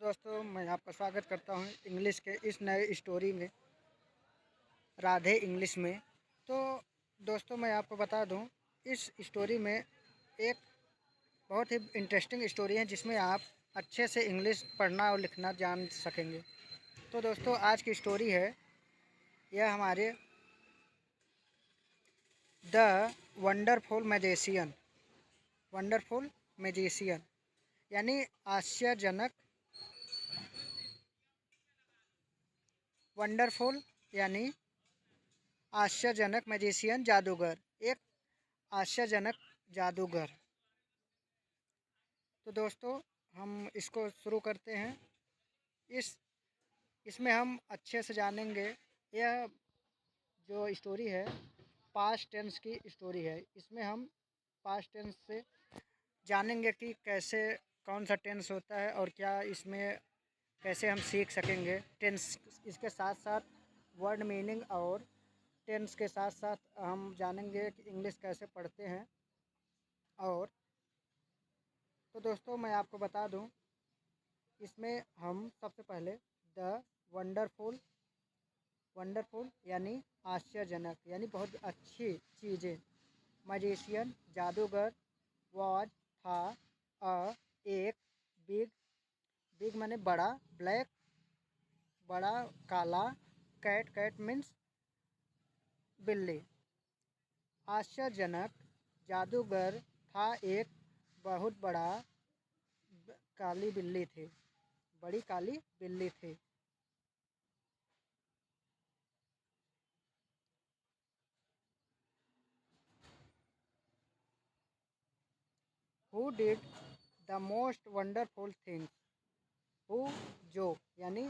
दोस्तों, मैं आपका स्वागत करता हूँ इंग्लिश के इस नए स्टोरी में, राधे इंग्लिश में। तो दोस्तों, मैं आपको बता दूँ, इस स्टोरी में एक बहुत ही इंटरेस्टिंग स्टोरी है जिसमें आप अच्छे से इंग्लिश पढ़ना और लिखना जान सकेंगे। तो दोस्तों, आज की स्टोरी है, यह हमारे द वंडरफुल मैजिशियन यानी आश्चर्यजनक, वंडरफुल यानी आश्चर्यजनक मैजिशियन जादूगर, एक आश्चर्यजनक जादूगर। तो दोस्तों, हम इसको शुरू करते हैं। इस इसमें हम अच्छे से जानेंगे, यह जो स्टोरी है पास्ट टेंस की स्टोरी है। इसमें हम पास्ट टेंस से जानेंगे कि कैसे, कौन सा टेंस होता है और क्या इसमें कैसे हम सीख सकेंगे टेंस। इसके साथ साथ वर्ड मीनिंग और टेंस के साथ साथ हम जानेंगे कि इंग्लिश कैसे पढ़ते हैं। और तो दोस्तों, मैं आपको बता दूं, इसमें हम सबसे पहले द वंडरफुल वंडरफुल यानी आश्चर्यजनक यानी बहुत अच्छी चीज़ें, मजिशियन जादूगर, वॉज था, एक, बिग बिग माने बड़ा, ब्लैक बड़ा, काला, कैट कैट मीन्स बिल्ली। आश्चर्यजनक जादूगर था, एक बहुत बड़ा काली बिल्ली थी, बड़ी काली बिल्ली थी। Who did the most wonderful things. Who जो यानी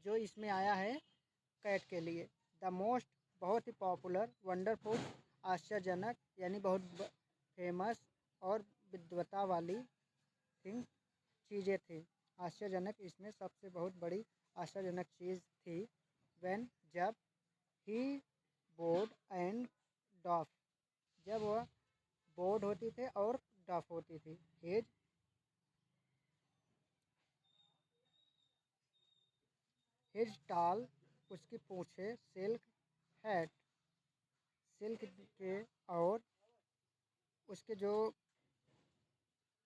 जो इसमें आया है कैट के लिए। द मोस्ट बहुत ही पॉपुलर, वंडरफुल आश्चर्यजनक यानी बहुत फेमस और विद्वता वाली थिंग चीज़ें थी। आश्चर्यजनक इसमें सबसे बहुत बड़ी आश्चर्यजनक चीज़ थी। व्हेन जब, ही बोर्ड एंड डॉफ जब वह बोर्ड होती थी और डफ होती थी। हिज हिज टाल उसकी पूछे, सिल्क हैट सिल्क के, और उसके जो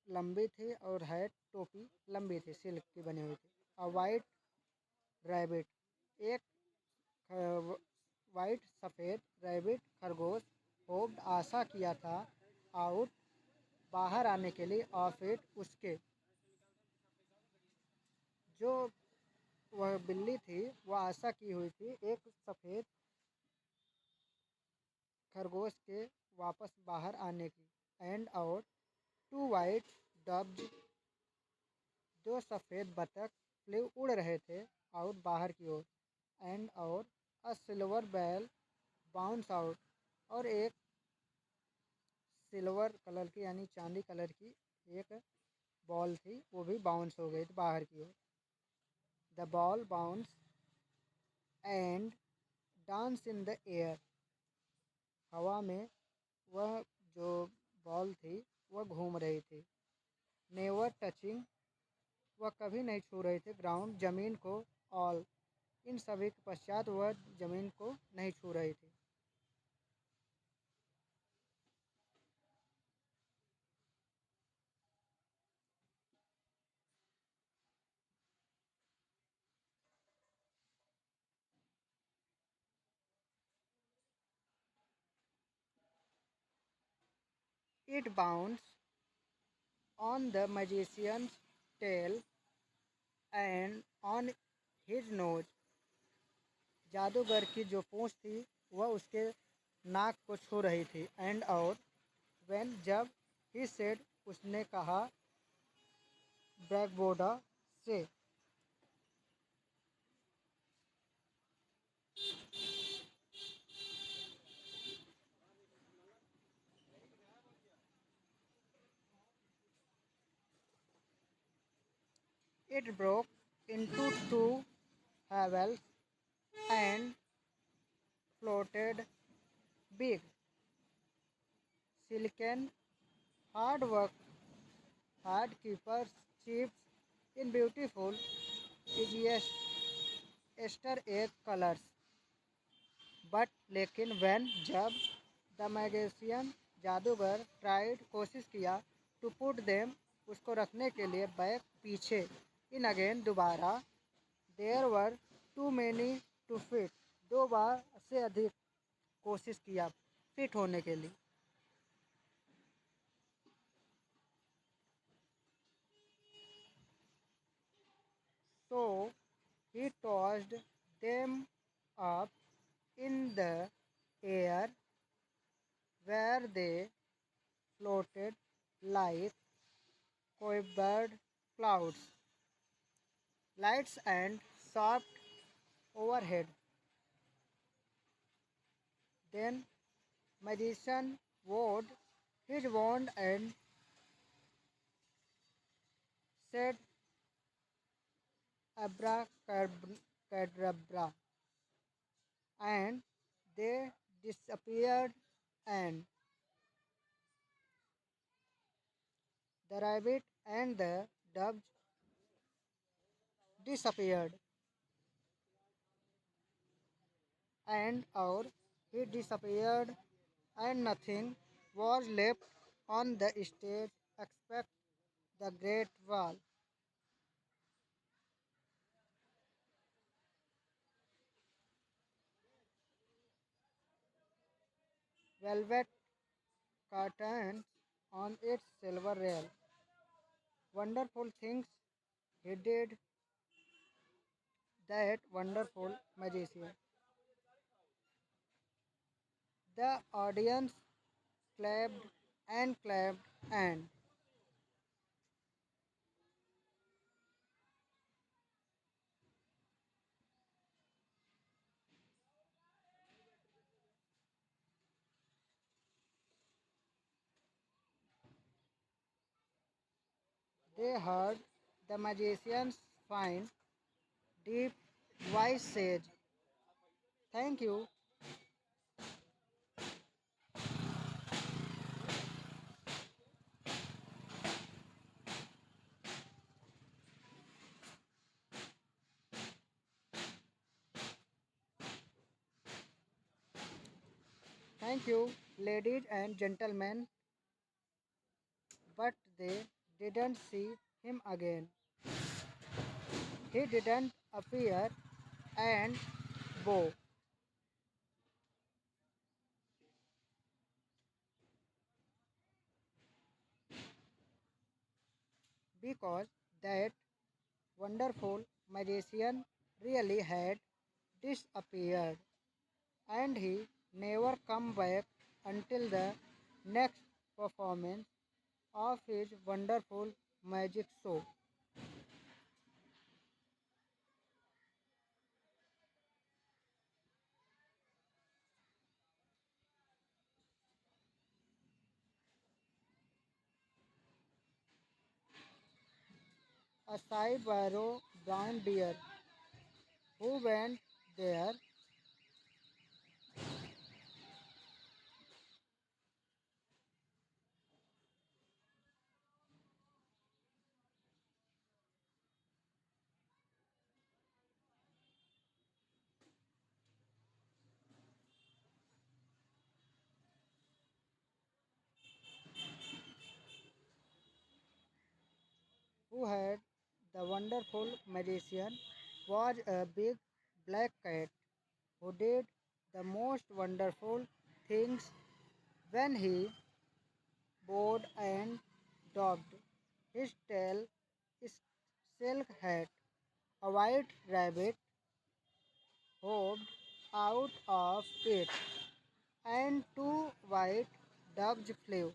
लंबी थी, और हैट टोपी लंबी थी, सिल्क की बनी हुई थी। अ वाइट रैबिट एक वाइट सफ़ेद रैबिट खरगोश, होप्ड आशा किया था, आउट बाहर आने के लिए, ऑफ इट उसके, जो वह बिल्ली थी वह आशा की हुई थी एक सफ़ेद खरगोश के वापस बाहर आने की। एंड और टू वाइट डब्स दो सफ़ेद बतख फ्ली उड़ रहे थे, आउट बाहर की ओर। एंड और अ सिल्वर बैल बाउंस आउट, और एक सिल्वर कलर की यानी चांदी कलर की एक बॉल थी, वो भी बाउंस हो गई थी बाहर की ओर। The ball bounce and dance in the air, हवा में वह जो बॉल थी वह घूम रही थी। नेवर टचिंग वह कभी नहीं छू रहे थे, ग्राउंड ज़मीन को, ऑल इन सभी के पश्चात वह ज़मीन को नहीं छू रही थी। It bounce on the magician's tail and on his nose, जादूगर की जो पूंछ थी वह उसके नाक को छू रही थी। एंड और व्हेन जब, ही सेड उसने कहा, ब्लैकबोर्ड से, it broke into two havels and floated big silken hard work hard keepers chips in beautiful is Easter egg colours but लेकिन वैन जब द मैगेशियन जादूगर ट्राइड कोशिश किया टू पुट देम उसको रखने के लिए बैक पीछे इन अगेन दोबारा there were too many to fit दो बार से अधिक कोशिश किया फिट होने के लिए so he tossed them up in the air where they floated like quivered clouds, lights and soft overhead. Then magician waved his wand and said abracadabra, and they disappeared and the rabbit and the doves disappeared and or he disappeared and nothing was left on the stage except the great wall. Velvet curtains on its silver rail. Wonderful things he did, that wonderful magician. The audience clapped and clapped and they heard the magician's fine, deep voice sage. Thank you, thank you, ladies and gentlemen, but they didn't see him again. He didn't appear and bow because that wonderful magician really had disappeared and he never come back until the next performance of his wonderful magic show. A Siberian brown deer who went there, who had the wonderful magician, was a big black cat who did the most wonderful things when he bowed and doffed his tail silk hat. A white rabbit hopped out of it, and two white doves flew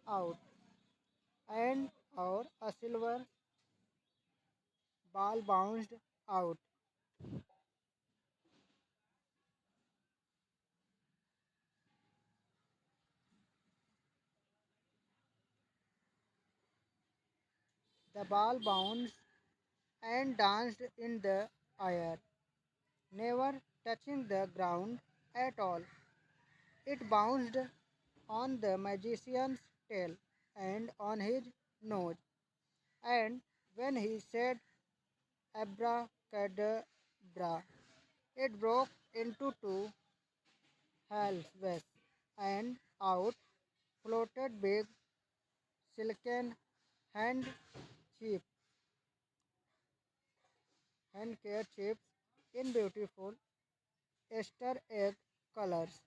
out, and or a silver ball bounced out. The ball bounced and danced in the air, never touching the ground at all. It bounced on the magician's tail and on his nose, and when he said abracadabra. It broke into two halves, and out floated big silken hand chip, hand care chips in beautiful Easter egg colors.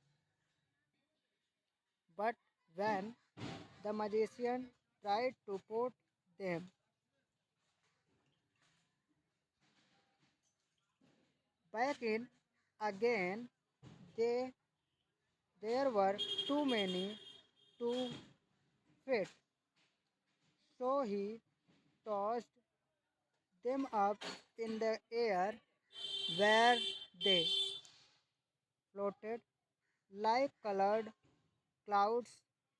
But when the magician tried to put them back in again, they there were too many to fit. So he tossed them up in the air where they floated like colored clouds,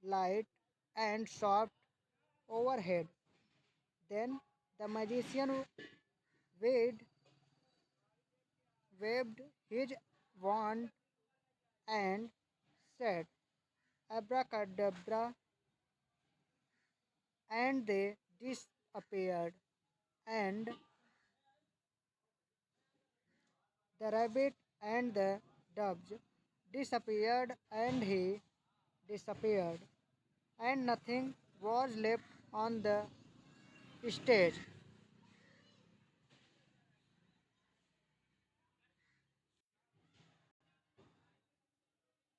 light and soft overhead. Then the magician waved, waved his wand and said, Abracadabra, and they disappeared. And the rabbit and the doves disappeared, and he disappeared, and nothing was left on the stage.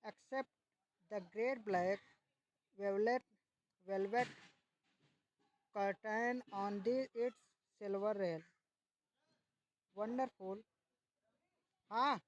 Except the great black velvet, velvet curtain on its silver rail. Wonderful. हाँ